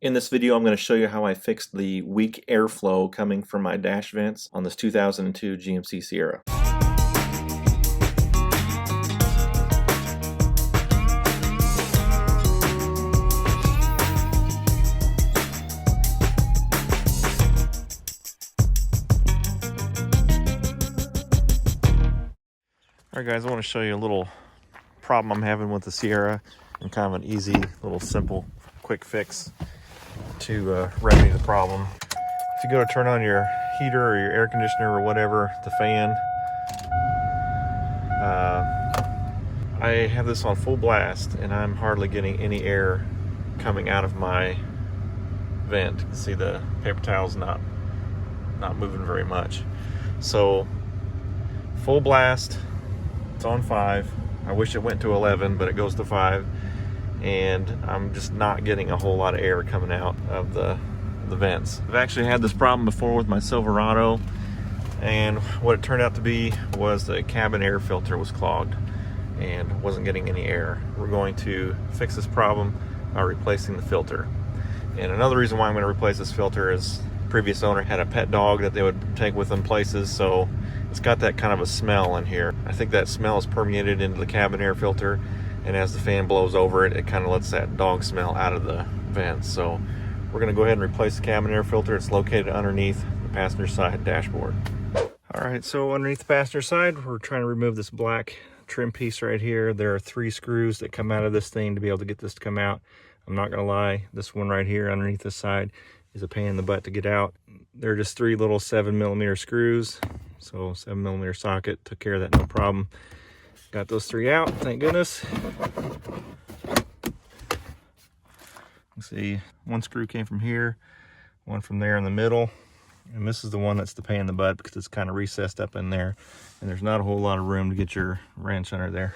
In this video, I'm going to show you how I fixed the weak airflow coming from my dash vents on this 2002 GMC Sierra. Alright guys, I want to show you a little problem I'm having with the Sierra and kind of an easy, little simple, quick fix to remedy the problem. If you go to turn on your heater or your air conditioner or whatever, the fan, I have this on full blast and I'm hardly getting any air coming out of my vent. You can see the paper towel's not moving very much. So full blast, it's on 5. I wish it went to 11, but it goes to 5. And I'm just not getting a whole lot of air coming out of the vents. I've actually had this problem before with my Silverado, and what it turned out to be was the cabin air filter was clogged and wasn't getting any air. We're going to fix this problem by replacing the filter. And another reason why I'm going to replace this filter is the previous owner had a pet dog that they would take with them places, so it's got that kind of a smell in here. I think that smell is permeated into the cabin air filter, and as the fan blows over it, it kind of lets that dog smell out of the vents. So we're going to go ahead and replace the cabin air filter. It's located underneath the passenger side dashboard. All right, so underneath the passenger side, we're trying to remove this black trim piece right here. There are 3 screws that come out of this thing to be able to get this to come out. I'm not going to lie, this one right here underneath this side is a pain in the butt to get out. They're just 3 little 7mm screws. So 7mm socket, took care of that, no problem. Got those 3 out, thank goodness. You see, 1 screw came from here, 1 from there in the middle, and this is the one that's the pain in the butt because it's kind of recessed up in there, and there's not a whole lot of room to get your wrench under there.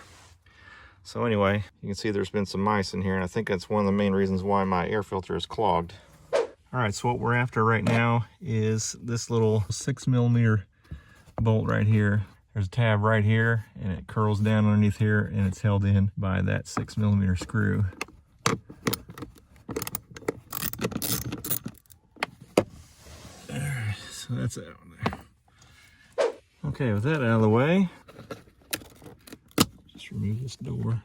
So anyway, you can see there's been some mice in here, and I think that's one of the main reasons why my air filter is clogged. All right, so what we're after right now is this little 6mm bolt right here. There's a tab right here, and it curls down underneath here, and it's held in by that 6mm screw. Alright, so that's out there. Okay, with that out of the way, just remove this door.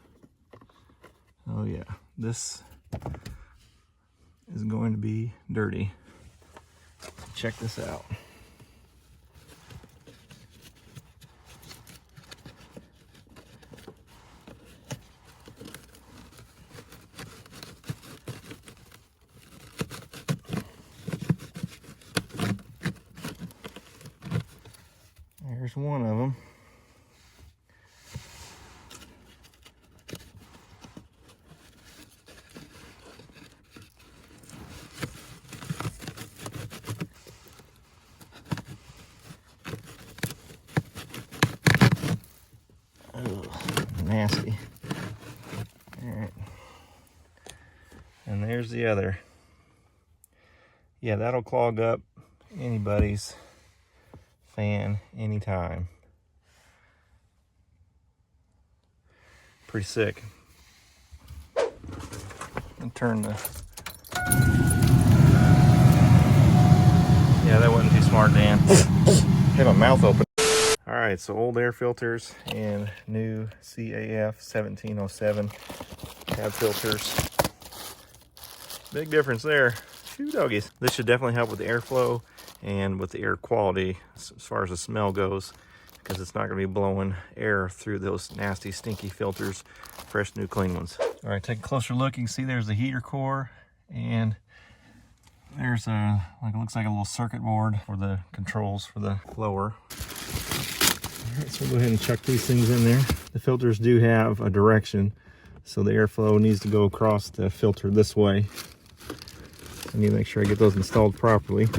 Oh yeah, this is going to be dirty. Check this out. There's one of them. Oh, nasty. All right. And there's the other. Yeah, that'll clog up anybody's fan anytime. Pretty sick. And turn the... Yeah, that wasn't too smart, Dan. Have my mouth open. All right, so old air filters and new CAF 1707 cab filters. Big difference there. Shoe doggies. This should definitely help with the airflow and with the air quality as far as the smell goes, because it's not going to be blowing air through those nasty, stinky filters. Fresh, new, clean ones. All right, take a closer look. You can see there's the heater core, and there's a, like, it looks like a little circuit board for the controls for the blower. All right, so we'll go ahead and chuck these things in there. The filters do have a direction, so the airflow needs to go across the filter this way. I need to make sure I get those installed properly.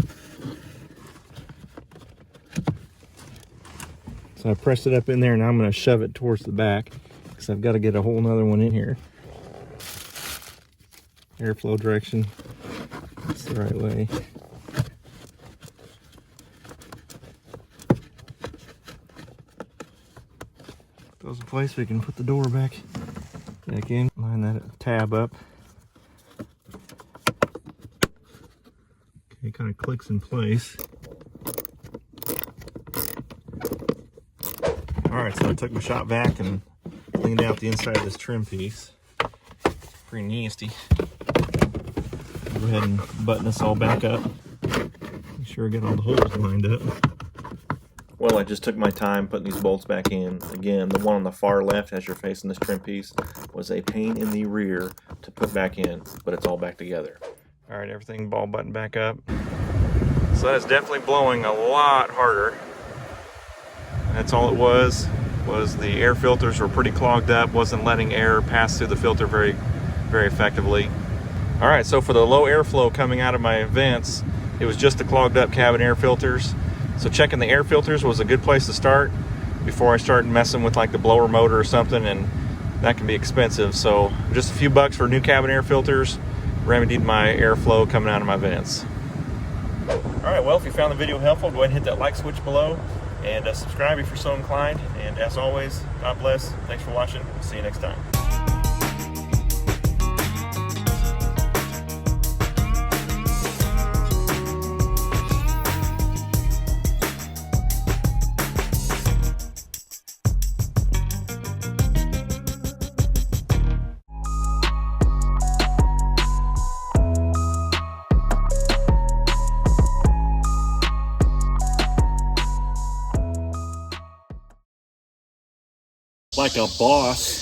So I pressed it up in there, and I'm going to shove it towards the back because I've got to get a whole nother one in here. Airflow direction. That's the right way. Put those in place so we can put the door back in. Line that tab up. it kind of clicks in place. Alright, so I took my shop vac and cleaned out the inside of this trim piece. Pretty nasty. Go ahead and button this all back up. Make sure I get all the holes lined up. Well, I just took my time putting these bolts back in. Again, the one on the far left as you're facing this trim piece was a pain in the rear to put back in, but it's all back together. Alright, everything ball buttoned back up. So that is definitely blowing a lot harder. That's all it was the air filters were pretty clogged up, wasn't letting air pass through the filter very effectively. Alright, so for the low airflow coming out of my vents, it was just the clogged up cabin air filters. So checking the air filters was a good place to start before I start messing with like the blower motor or something, and that can be expensive. So just a few bucks for new cabin air filters remedied my airflow coming out of my vents. Alright, well, if you found the video helpful, go ahead and hit that like switch below and subscribe if you're so inclined. And as always, God bless. Thanks for watching. See you next time. Like a boss.